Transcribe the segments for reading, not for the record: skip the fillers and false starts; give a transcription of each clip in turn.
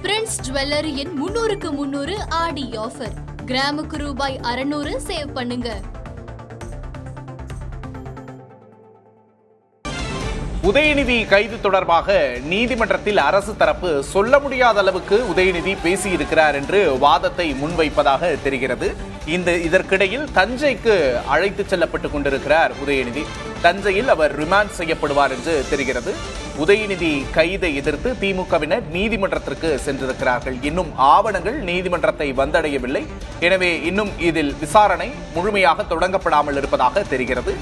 Prince ஜுவல்லரியின் 300க்கு 300 ஆடி offer. கிராமுக்கு ரூபாய் 600 சேவ் பண்ணுங்க. உதயநிதி கைது தொடர்பாக நீதிமன்றத்தில் அரசு தரப்பு சொல்ல முடியாத அளவுக்கு உதயநிதி பேசியிருக்கிறார் என்று வாதத்தை முன்வைப்பதாக தெரிகிறது. இதற்கிடையில் தஞ்சைக்கு அழைத்து செல்லப்பட்டுக் கொண்டிருக்கிறார் உதயநிதி. தஞ்சையில் அவர் ரிமாண்ட் செய்யப்படுவார் என்று தெரிகிறது. உதயநிதி கைதை எதிர்த்து திமுகவினர் நீதிமன்றத்திற்கு சென்றிருக்கிறார்கள். இன்னும் ஆவணங்கள் நீதிமன்றத்தை வந்தடையவில்லை. எனவே இன்னும் இதில் விசாரணை முழுமையாக தொடங்கப்படாமல் இருப்பதாக தெரிகிறது.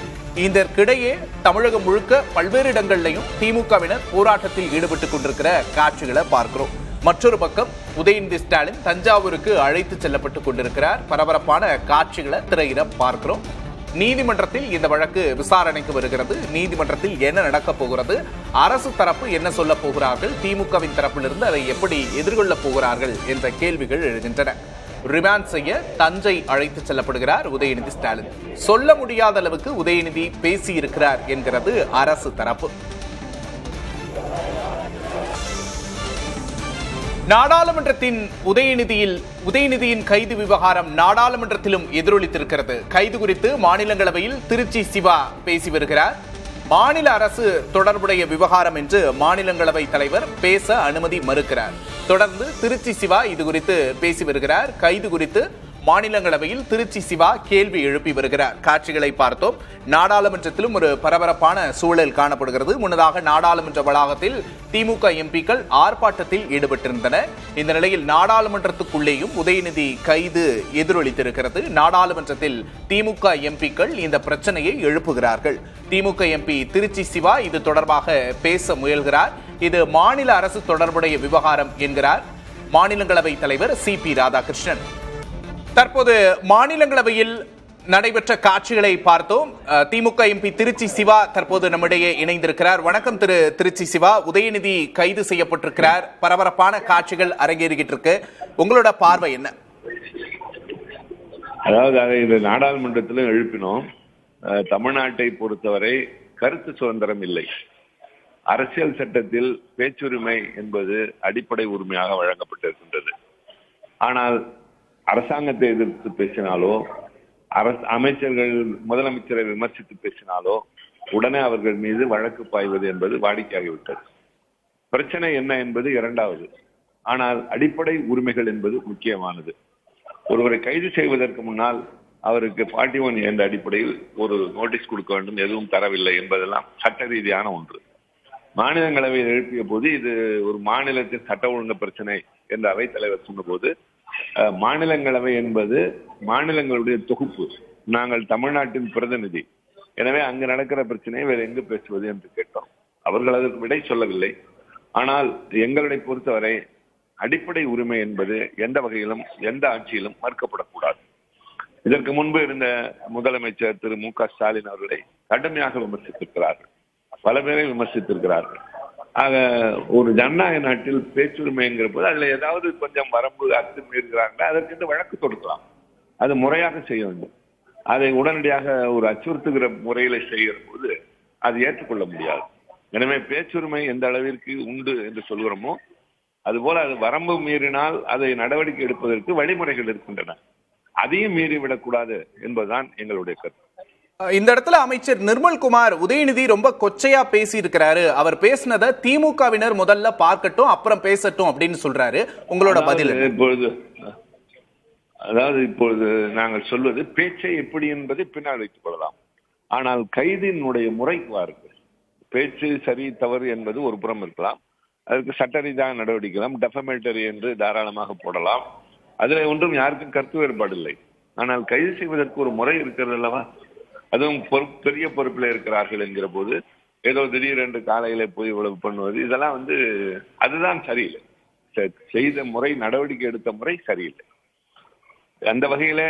இதற்கிடையே தமிழகம் முழுக்க பல்வேறு இடங்களிலையும் திமுகவினர் போராட்டத்தில் ஈடுபட்டுக் கொண்டிருக்கிற காட்சிகளை பார்க்கிறோம். மற்றொரு பக்கம் உதயநிதி ஸ்டாலின் தஞ்சாவூருக்கு அழைத்து செல்லப்பட்டுக் கொண்டிருக்கிறார். பரபரப்பான காட்சிகளை திரையிட பார்க்கிறோம். நீதிமன்றத்தில் இந்த வழக்கு விசாரணைக்கு வருகிறது. நீதிமன்றத்தில் என்ன நடக்கப் போகிறது, அரசு தரப்பு என்ன சொல்ல போகிறார்கள், திமுகவின் தரப்பிலிருந்து அதை எப்படி எதிர்கொள்ளப் போகிறார்கள் என்ற கேள்விகள் எழுகின்றன. ரிமாண்ட் செய்ய தஞ்சை அழைத்து செல்லப்படுகிறார் உதயநிதி ஸ்டாலின். சொல்ல முடியாத அளவுக்கு உதயநிதி பேசியிருக்கிறார் என்கிறது அரசு தரப்பு. நாடாளுமன்றத்தின் உதயநிதியின் கைது விவகாரம் நாடாளுமன்றத்திலும் எதிரொலித்திருக்கிறது. கைது குறித்து மாநிலங்களவையில் திருச்சி சிவா பேசி வருகிறார். மாநில அரசு தொடர்புடைய விவகாரம் என்று மாநிலங்களவை தலைவர் பேச அனுமதி மறுக்கிறார். தொடர்ந்து திருச்சி சிவா இது குறித்து பேசி வருகிறார். கைது குறித்து மாநிலங்களவையில் திருச்சி சிவா கேள்வி எழுப்பி வருகிறார். காட்சிகளை பார்த்தோம். நாடாளுமன்றத்திலும் ஒரு பரபரப்பான சூழல் காணப்படுகிறது. முன்னதாக நாடாளுமன்ற வளாகத்தில் திமுக எம்பிக்கள் ஆர்ப்பாட்டத்தில் ஈடுபட்டிருந்தனர். இந்த நிலையில் நாடாளுமன்றத்துக்குள்ளேயும் உதயநிதி கைது எதிரொலித்திருக்கிறது. நாடாளுமன்றத்தில் திமுக எம்பிக்கள் இந்த பிரச்சனையை எழுப்புகிறார்கள். திமுக எம்பி திருச்சி சிவா இது தொடர்பாக பேச முயல்கிறார். இது மாநில அரசு தொடர்புடைய விவகாரம் என்கிறார் மாநிலங்களவை தலைவர் CP ராதாகிருஷ்ணன். தற்போது மாநிலங்களவையில் நடைபெற்ற காட்சிகளை பார்த்தோம். திமுக எம்பி திருச்சி சிவா தற்போது நம்மிடையே இணைந்திருக்கிறார். வணக்கம் திருச்சி சிவா. உதயநிதி கைது செய்யப்பட்டிருக்கிறார். பரபரப்பான காட்சிகள் அரங்கேறிக்கிட்டு இருக்கு. உங்களோட பார்வை என்ன? அதாவது அதை இந்த நாடாளுமன்றத்திலும் எழுப்பினோம். தமிழ்நாட்டை பொறுத்தவரை கருத்து சுதந்திரம் இல்லை. அரசியல் சட்டத்தில் பேச்சுரிமை என்பது அடிப்படை உரிமையாக வழங்கப்பட்டிருக்கின்றது. ஆனால் அரசாங்கத்தை எதிர்த்து பேசினாலோ, அமைச்சர்கள் முதலமைச்சரை விமர்சித்து பேசினாலோ உடனே அவர்கள் மீது வழக்கு பாய்வது என்பது வாடிக்கையாகிவிட்டது. பிரச்சனை என்ன என்பது இரண்டாவது. ஆனால் அடிப்படை உரிமைகள் என்பது முக்கியமானது. ஒருவரை கைது செய்வதற்கு முன்னால் அவருக்கு 41 என்ற அடிப்படையில் ஒரு நோட்டீஸ் கொடுக்க வேண்டும், எதுவும் தரவில்லை என்பதெல்லாம் சட்ட ரீதியான ஒன்று. மாநிலங்களவையில் எழுப்பிய போது இது ஒரு மாநிலத்தின் சட்ட ஒழுங்கு பிரச்சனை என்று அவைத்தலைவர் சொன்னபோது, மாநிலங்களவை என்பது மாநிலங்களுடைய தொகுப்பு. நாங்கள் தமிழ்நாட்டின் பிரதிநிதி. எனவே அங்கு நடக்கிற பிரச்சனையை வேறு எங்கு பேசுவது என்று கேட்டோம். அவர்கள் அதற்கு விடை சொல்லவில்லை. ஆனால் எங்களை பொறுத்தவரை அடிப்படை உரிமை என்பது எந்த வகையிலும் எந்த ஆட்சியிலும் மறுக்கப்படக்கூடாது. இதற்கு முன்பு இருந்த முதலமைச்சர் திரு மு.க. ஸ்டாலின் அவர்களை கடுமையாக விமர்சித்திருக்கிறார்கள். பல பேரை விமர்சித்திருக்கிறார்கள். ஆக ஒரு ஜனநாயக நாட்டில் பேச்சுரிமைங்கிற போது அதுல ஏதாவது கொஞ்சம் வரம்பு மீறுகிறார்கள், அதற்கு வழக்கு தொடுக்கலாம். அது முறையாக செய்ய வேண்டும். அதை உடனடியாக ஒரு அச்சுறுத்துகிற முறையில செய்கிற போது அது ஏற்றுக்கொள்ள முடியாது. எனவே பேச்சுரிமை எந்த அளவிற்கு உண்டு என்று சொல்கிறோமோ அதுபோல அது வரம்பு மீறினால் அதை நடவடிக்கை எடுப்பதற்கு வழிமுறைகள் இருக்கின்றன. அதையும் மீறிவிடக்கூடாது என்பதுதான் எங்களுடைய கருத்து. இந்த இடத்துல அமைச்சர் நிர்மல்குமார் உதயநிதி ரொம்ப கொச்சையா பேசி இருக்கிறாரு. அவர் பேசினதை திமுகவினர் முதல்ல பார்க்கட்டும், அப்புறம் பேசட்டும் அப்படின்னு சொல்றாரு. உங்களோட பதில்? இப்பொழுது நாங்கள் சொல்வது பேச்சை எப்படி என்பதை பின்னால் வைத்துக் கொள்ளலாம். ஆனால் கைதினுடைய முறைக்கு வாருங்கள். பேச்சு சரி தவறு என்பது ஒரு புறம் இருக்கலாம். அதற்கு சட்ட ரீதியாக நடவடிக்கலாம். டெஃபமேட்டரி என்று தாராளமாக போடலாம். அதுல ஒன்றும் யாருக்கும் கருத்து வேறுபாடு இல்லை. ஆனால் கைது செய்வதற்கு ஒரு முறை இருக்கிறது அல்லவா? அதுவும் பெரிய பொறுப்பில் இருக்கிறார்கள் என்கிற போது ஏதோ திடீரென்று காலையில போய் இவ்வளவு பண்ணுவது இதெல்லாம் அதுதான் சரியில்லை. செய்த முறை, நடவடிக்கை எடுத்த முறை சரியில்லை. அந்த வகையில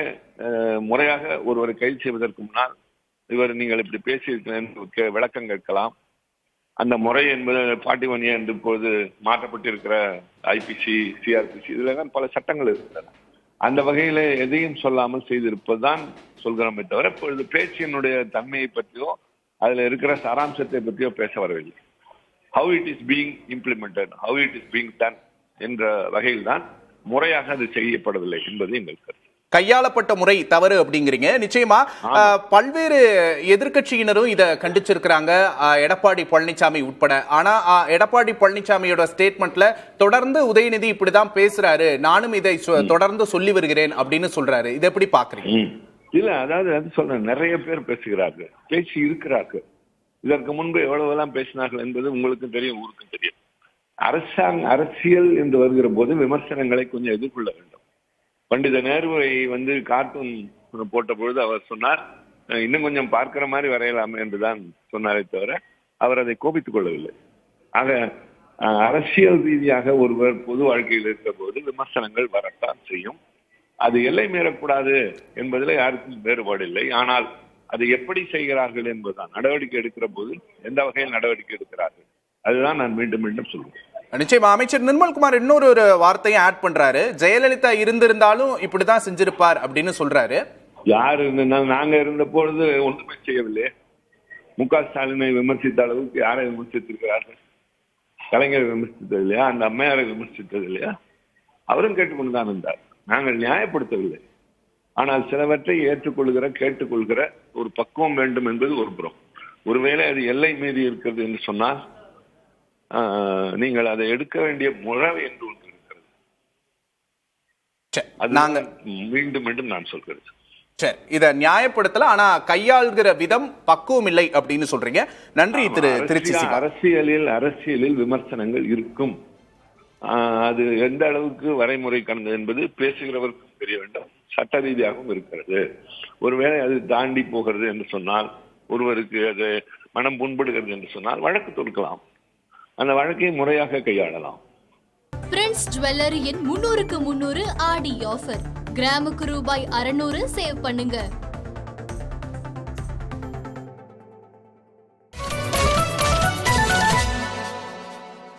முறையாக ஒருவரை கைது செய்வதற்கு முன்னால் இவர் நீங்கள் இப்படி பேசியிருக்கிறேன் விளக்கம் கேட்கலாம். அந்த முறை என்பது 41 என்று இப்போது மாற்றப்பட்டிருக்கிற IPC, CRPC இதுல தான் பல சட்டங்கள் இருக்கின்றன. அந்த வகையில எதையும் சொல்லாமல் செய்திருப்பதுதான் சொல்கிறோமே தவிர இப்பொழுது பேச்சினுடைய தன்மையை பற்றியோ அதுல இருக்கிற சாராம்சத்தை பற்றியோ பேச வரவில்லை. How it is being implemented, how it is being done என்ற வகையில்தான் முறையாக அது செய்யப்படவில்லை என்பது எங்கள் கருத்து. கையாளப்பட்ட முறை தவறு அப்படிங்கிறீங்க. நிச்சயமா பல்வேறு எதிர்க்கட்சியினரும் இதை கண்டிச்சிருக்கிறாங்க, எடப்பாடி பழனிசாமி உட்பட. ஆனா எடப்பாடி பழனிசாமியோட ஸ்டேட்மெண்ட்ல தொடர்ந்து உதயநிதி இப்படிதான் பேசுறாரு, நானும் இதை தொடர்ந்து சொல்லி வருகிறேன் அப்படின்னு சொல்றாரு. இதை எப்படி பாக்குறீங்க? இல்ல, அதாவது அது சொல்ற நிறைய பேர் பேசுகிறார்கள், பேசி இருக்கிறார்கள். இதற்கு முன்பு எவ்வளவெல்லாம் பேசினார்கள் என்பது உங்களுக்கும் தெரியும், ஊருக்கும் தெரியும். அரசியல் என்று வருகிற போது விமர்சனங்களை கொஞ்சம் எதிர்கொள்ள வேண்டும். பண்டித நேருவை கார்ட்டூன் போட்ட பொழுது அவர் சொன்னார், இன்னும் கொஞ்சம் பார்க்கிற மாதிரி வரையலாமே என்றுதான் சொன்னாரே தவிர அவர் அதை கோபித்துக் கொள்ளவில்லை. ஆக அரசியல் ரீதியாக ஒருவர் பொது வாழ்க்கையில் இருக்கிற போது விமர்சனங்கள் வரத்தான் செய்யும். அது எல்லை மீறக்கூடாது என்பதில் யாருக்கும் வேறுபாடு இல்லை. ஆனால் அதை எப்படி செய்கிறார்கள் என்பதுதான், நடவடிக்கை எடுக்கிற போது எந்த வகையில் நடவடிக்கை எடுக்கிறார்கள், அதுதான் நான் மீண்டும் மீண்டும் சொல்லுவேன். நிச்சயமா அமைச்சர் நிர்மல்குமார் இன்னொரு வார்த்தையை ஆட் பண்றாரு, ஜெயலலிதா இருந்திருந்தாலும் இப்படிதான் செஞ்சிருப்பார் அப்படின்னு சொல்றாரு. யார் இருந்தாலும் நாங்க இருந்த பொழுது ஒன்றுமே செய்யவில்லை. முக ஸ்டாலினை விமர்சித்த அளவுக்கு யாரை விமர்சித்திருக்கிறார்கள்? கலைஞரை விமர்சித்தது இல்லையா? அந்த அம்மையாரை விமர்சித்தது இல்லையா? அவரும் கேட்டுக்கொண்டுதான் இருந்தார். நாங்கள் நியாயப்படுத்தவில்லை. ஆனால் சிலவற்றை ஏற்றுக்கொள்கிற கேட்டுக்கொள்கிற ஒரு பக்குவம் வேண்டும் என்பது ஒரு புறம். ஒருவேளை அது எல்லை மீறி இருக்கிறது என்று சொன்னால் நீங்கள் அதை எடுக்க வேண்டிய முறை என்று ஒன்று இருக்கிறது. அது மீண்டும் மீண்டும் நான் சொல்கிறேன். சரி, இதை நியாயப்படுத்தல, ஆனா கையாளுகிற விதம் பக்குவம் இல்லை அப்படின்னு சொல்றீங்க. நன்றி திரு திருச்சி. அரசியலில் விமர்சனங்கள் இருக்கும். அது எந்த அளவுக்கு வரைமுறை கடந்தது என்பது பேசுகிறவருக்கும் தெரிய வேண்டும், சட்ட ரீதியாகவும் இருக்கிறது. ஒருவேளை அது தாண்டி போகிறது என்று சொன்னால், ஒருவருக்கு அது மனம் புண்படுகிறது என்று சொன்னால் வழக்கு தொடுக்கலாம். அந்த வழக்கை முறையாக கையாளலாம். பிரின்ஸ் ஜுவல்லரியின் 300க்கு 300 ஆடி ஆஃபர். கிராமுக்கு ரூபாய் 600 சேவ் பண்ணுங்க.